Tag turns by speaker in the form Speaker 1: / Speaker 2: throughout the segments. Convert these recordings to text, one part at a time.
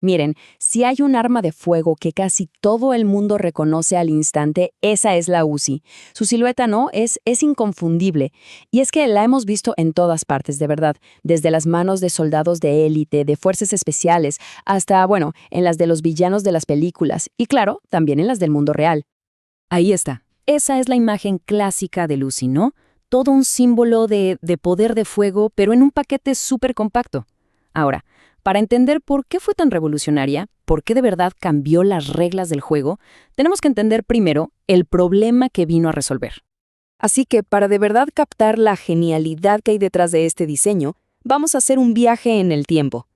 Speaker 1: Miren, si hay un arma de fuego que casi todo el mundo reconoce al instante, esa es la Uzi. Su silueta es inconfundible. Y es que la hemos visto en todas partes, de verdad. Desde las manos de soldados de élite, de fuerzas especiales, hasta, bueno, en las de los villanos de las películas. Y claro, también en las del mundo real.
Speaker 2: Ahí está. Esa es la imagen clásica de Uzi, ¿no? Todo un símbolo de poder de fuego, pero en un paquete súper compacto. Ahora, para entender por qué fue tan revolucionaria, por qué de verdad cambió las reglas del juego, tenemos que entender primero el problema que vino a resolver.
Speaker 1: Así que para de verdad captar la genialidad que hay detrás de este diseño, vamos a hacer un viaje en el tiempo.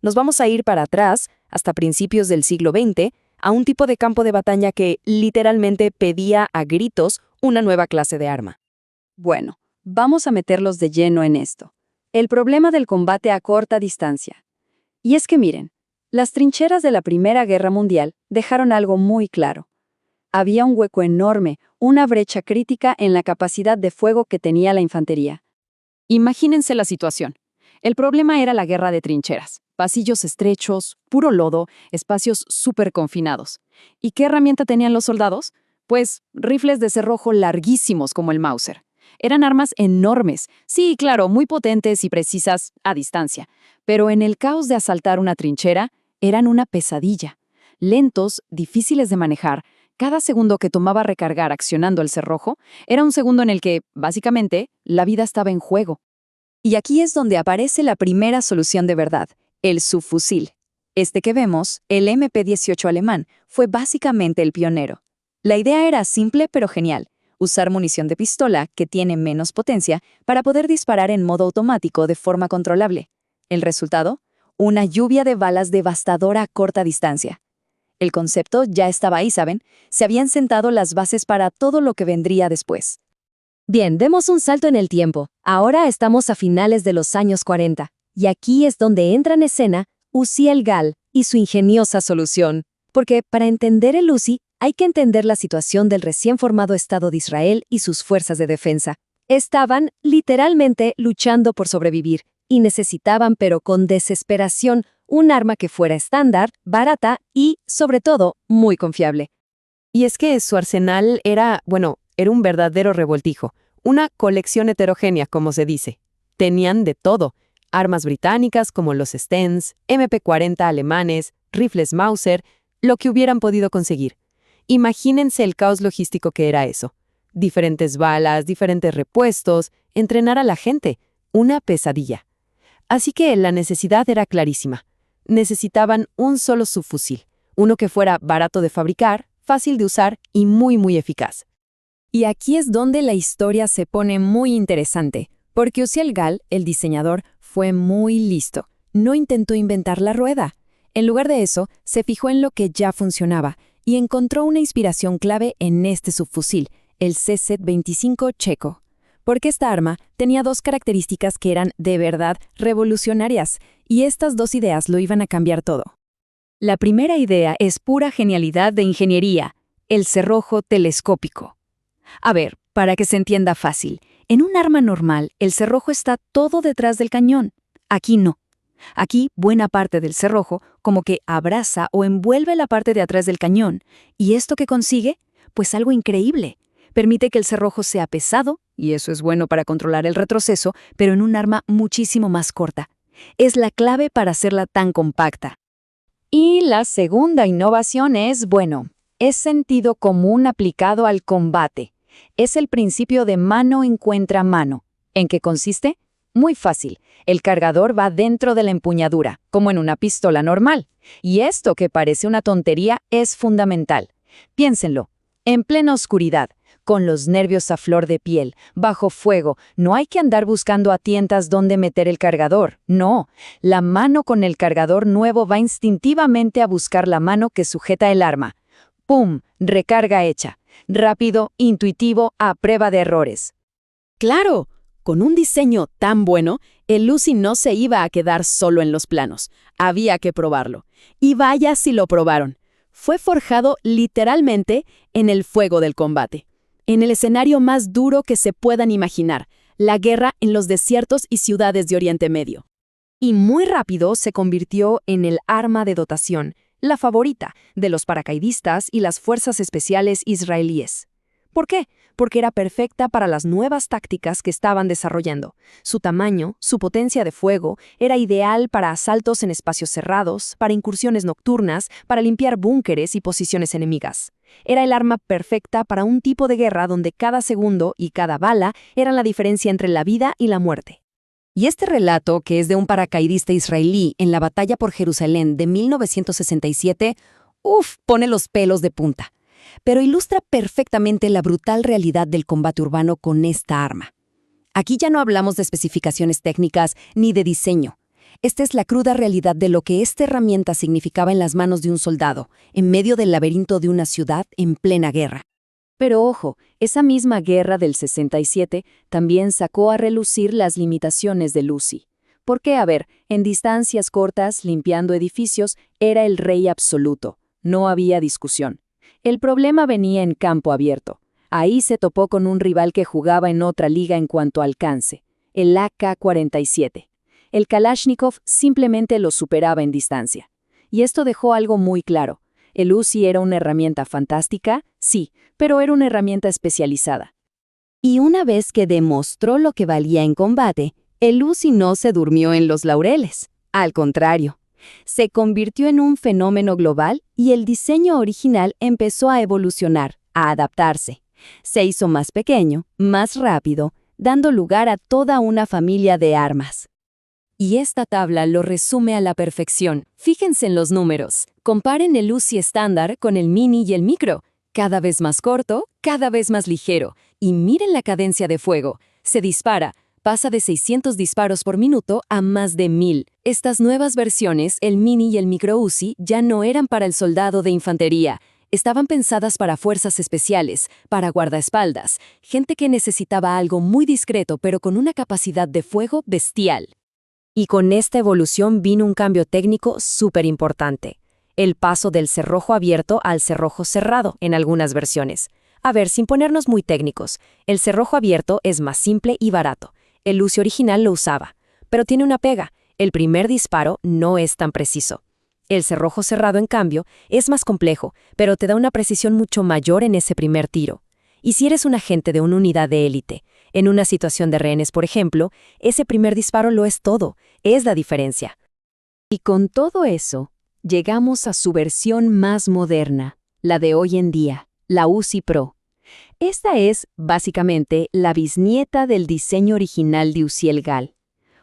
Speaker 1: Nos vamos a ir para atrás, hasta principios del siglo XX, a un tipo de campo de batalla que literalmente pedía a gritos una nueva clase de arma. Bueno, vamos a meterlos de lleno en esto. El problema del combate a corta distancia. Y es que miren, las trincheras de la Primera Guerra Mundial dejaron algo muy claro. Había un hueco enorme, una brecha crítica en la capacidad de fuego que tenía la infantería.
Speaker 2: Imagínense la situación. El problema era la guerra de trincheras. Pasillos estrechos, puro lodo, espacios súper confinados. ¿Y qué herramienta tenían los soldados? Pues rifles de cerrojo larguísimos como el Mauser. Eran armas enormes, sí, claro, muy potentes y precisas a distancia, pero en el caos de asaltar una trinchera, eran una pesadilla. Lentos, difíciles de manejar, cada segundo que tomaba recargar accionando el cerrojo, era un segundo en el que, básicamente, la vida estaba en juego.
Speaker 1: Y aquí es donde aparece la primera solución de verdad, el subfusil. Este que vemos, el MP-18 alemán, fue básicamente el pionero. La idea era simple pero genial. Usar munición de pistola, que tiene menos potencia, para poder disparar en modo automático de forma controlable. ¿El resultado? Una lluvia de balas devastadora a corta distancia. El concepto ya estaba ahí, ¿saben? Se habían sentado las bases para todo lo que vendría después. Bien, demos un salto en el tiempo. Ahora estamos a finales de los años 40. Y aquí es donde entra en escena Uzi el Gal y su ingeniosa solución. Porque para entender el Uzi, hay que entender la situación del recién formado Estado de Israel y sus fuerzas de defensa. Estaban, literalmente, luchando por sobrevivir, y necesitaban, pero con desesperación, un arma que fuera estándar, barata y, sobre todo, muy confiable.
Speaker 3: Y es que su arsenal era un verdadero revoltijo, una colección heterogénea, como se dice. Tenían de todo, armas británicas como los Stens, MP-40 alemanes, rifles Mauser, lo que hubieran podido conseguir. Imagínense el caos logístico que era eso. Diferentes balas, diferentes repuestos, entrenar a la gente, una pesadilla. Así que la necesidad era clarísima. Necesitaban un solo subfusil, uno que fuera barato de fabricar, fácil de usar y muy eficaz.
Speaker 2: Y aquí es donde la historia se pone muy interesante, porque Uzi el Gal, el diseñador, fue muy listo. No intentó inventar la rueda. En lugar de eso, se fijó en lo que ya funcionaba y encontró una inspiración clave en este subfusil, el CZ-25 checo. Porque esta arma tenía dos características que eran de verdad revolucionarias, y estas dos ideas lo iban a cambiar todo.
Speaker 1: La primera idea es pura genialidad de ingeniería, el cerrojo telescópico. A ver, para que se entienda fácil, en un arma normal, el cerrojo está todo detrás del cañón. Aquí no. Aquí, buena parte del cerrojo como que abraza o envuelve la parte de atrás del cañón. ¿Y esto qué consigue? Pues algo increíble. Permite que el cerrojo sea pesado, y eso es bueno para controlar el retroceso, pero en un arma muchísimo más corta. Es la clave para hacerla tan compacta. Y la segunda innovación es sentido común aplicado al combate. Es el principio de mano encuentra mano. ¿En qué consiste? Muy fácil. El cargador va dentro de la empuñadura, como en una pistola normal. Y esto, que parece una tontería, es fundamental. Piénsenlo. En plena oscuridad, con los nervios a flor de piel, bajo fuego, no hay que andar buscando a tientas dónde meter el cargador. No, la mano con el cargador nuevo va instintivamente a buscar la mano que sujeta el arma. ¡Pum! Recarga hecha. Rápido, intuitivo, a prueba de errores.
Speaker 2: ¡Claro! Con un diseño tan bueno, el Uzi no se iba a quedar solo en los planos. Había que probarlo. Y vaya si lo probaron. Fue forjado literalmente en el fuego del combate. En el escenario más duro que se puedan imaginar, la guerra en los desiertos y ciudades de Oriente Medio.
Speaker 1: Y muy rápido se convirtió en el arma de dotación, la favorita de los paracaidistas y las fuerzas especiales israelíes. ¿Por qué? Porque era perfecta para las nuevas tácticas que estaban desarrollando. Su tamaño, su potencia de fuego, era ideal para asaltos en espacios cerrados, para incursiones nocturnas, para limpiar búnkeres y posiciones enemigas. Era el arma perfecta para un tipo de guerra donde cada segundo y cada bala eran la diferencia entre la vida y la muerte. Y este relato, que es de un paracaidista israelí en la batalla por Jerusalén de 1967, pone los pelos de punta. Pero ilustra perfectamente la brutal realidad del combate urbano con esta arma. Aquí ya no hablamos de especificaciones técnicas ni de diseño. Esta es la cruda realidad de lo que esta herramienta significaba en las manos de un soldado, en medio del laberinto de una ciudad en plena guerra. Pero ojo, esa misma guerra del 67 también sacó a relucir las limitaciones del Uzi. Porque, en distancias cortas, limpiando edificios, era el rey absoluto. No había discusión. El problema venía en campo abierto. Ahí se topó con un rival que jugaba en otra liga en cuanto a alcance, el AK-47. El Kalashnikov simplemente lo superaba en distancia. Y esto dejó algo muy claro. ¿El Uzi era una herramienta fantástica? Sí, pero era una herramienta especializada. Y una vez que demostró lo que valía en combate, el Uzi no se durmió en los laureles. Al contrario, se convirtió en un fenómeno global y el diseño original empezó a evolucionar, a adaptarse. Se hizo más pequeño, más rápido, dando lugar a toda una familia de armas. Y esta tabla lo resume a la perfección. Fíjense en los números. Comparen el Uzi estándar con el Mini y el Micro. Cada vez más corto, cada vez más ligero. Y miren la cadencia de fuego. Se dispara. Pasa de 600 disparos por minuto a más de 1000. Estas nuevas versiones, el Mini y el Micro Uzi, ya no eran para el soldado de infantería. Estaban pensadas para fuerzas especiales, para guardaespaldas, gente que necesitaba algo muy discreto pero con una capacidad de fuego bestial. Y con esta evolución vino un cambio técnico súper importante. El paso del cerrojo abierto al cerrojo cerrado en algunas versiones. Sin ponernos muy técnicos, el cerrojo abierto es más simple y barato. El Uzi original lo usaba, pero tiene una pega. El primer disparo no es tan preciso. El cerrojo cerrado, en cambio, es más complejo, pero te da una precisión mucho mayor en ese primer tiro. Y si eres un agente de una unidad de élite, en una situación de rehenes, por ejemplo, ese primer disparo lo es todo, es la diferencia. Y con todo eso, llegamos a su versión más moderna, la de hoy en día, la Uzi Pro. Esta es, básicamente, la bisnieta del diseño original de Uziel Gal.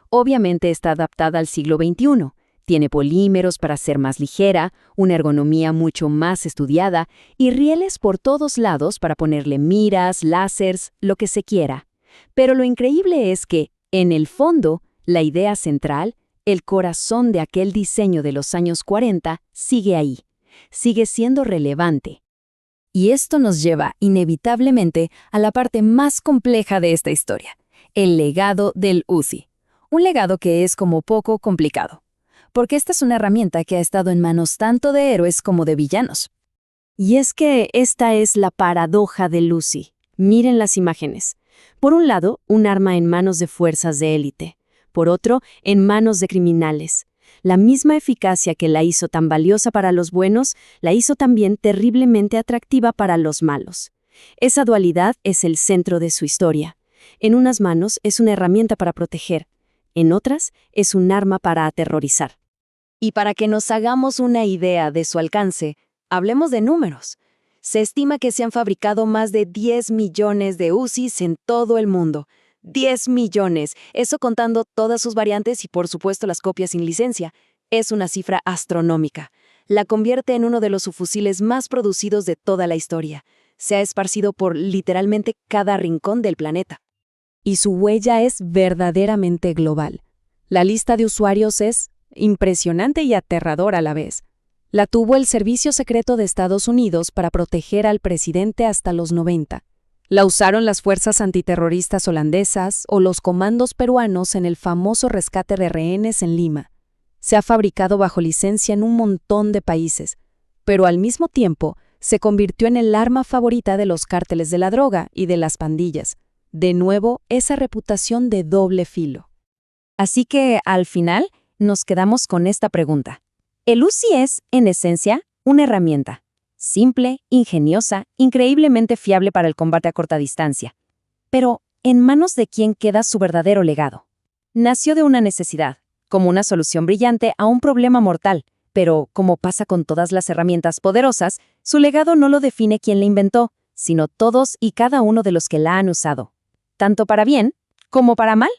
Speaker 1: Obviamente está adaptada al siglo XXI. Tiene polímeros para ser más ligera, una ergonomía mucho más estudiada y rieles por todos lados para ponerle miras, láseres, lo que se quiera. Pero lo increíble es que, en el fondo, la idea central, el corazón de aquel diseño de los años 40, sigue ahí. Sigue siendo relevante. Y esto nos lleva, inevitablemente, a la parte más compleja de esta historia, el legado del Uzi. Un legado que es como poco complicado. Porque esta es una herramienta que ha estado en manos tanto de héroes como de villanos. Y es que esta es la paradoja del Uzi. Miren las imágenes. Por un lado, un arma en manos de fuerzas de élite. Por otro, en manos de criminales. La misma eficacia que la hizo tan valiosa para los buenos, la hizo también terriblemente atractiva para los malos. Esa dualidad es el centro de su historia. En unas manos es una herramienta para proteger, en otras es un arma para aterrorizar. Y para que nos hagamos una idea de su alcance, hablemos de números. Se estima que se han fabricado más de 10 millones de Uzis en todo el mundo. 10 millones, eso contando todas sus variantes y por supuesto las copias sin licencia. Es una cifra astronómica. La convierte en uno de los subfusiles más producidos de toda la historia. Se ha esparcido por literalmente cada rincón del planeta. Y su huella es verdaderamente global. La lista de usuarios es impresionante y aterradora a la vez. La tuvo el Servicio Secreto de Estados Unidos para proteger al presidente hasta los 90. La usaron las fuerzas antiterroristas holandesas o los comandos peruanos en el famoso rescate de rehenes en Lima. Se ha fabricado bajo licencia en un montón de países, pero al mismo tiempo se convirtió en el arma favorita de los cárteles de la droga y de las pandillas. De nuevo, esa reputación de doble filo. Así que, al final, nos quedamos con esta pregunta. El Uzi es, en esencia, una herramienta. Simple, ingeniosa, increíblemente fiable para el combate a corta distancia. Pero, ¿en manos de quién queda su verdadero legado? Nació de una necesidad, como una solución brillante a un problema mortal, pero, como pasa con todas las herramientas poderosas, su legado no lo define quien la inventó, sino todos y cada uno de los que la han usado. Tanto para bien como para mal.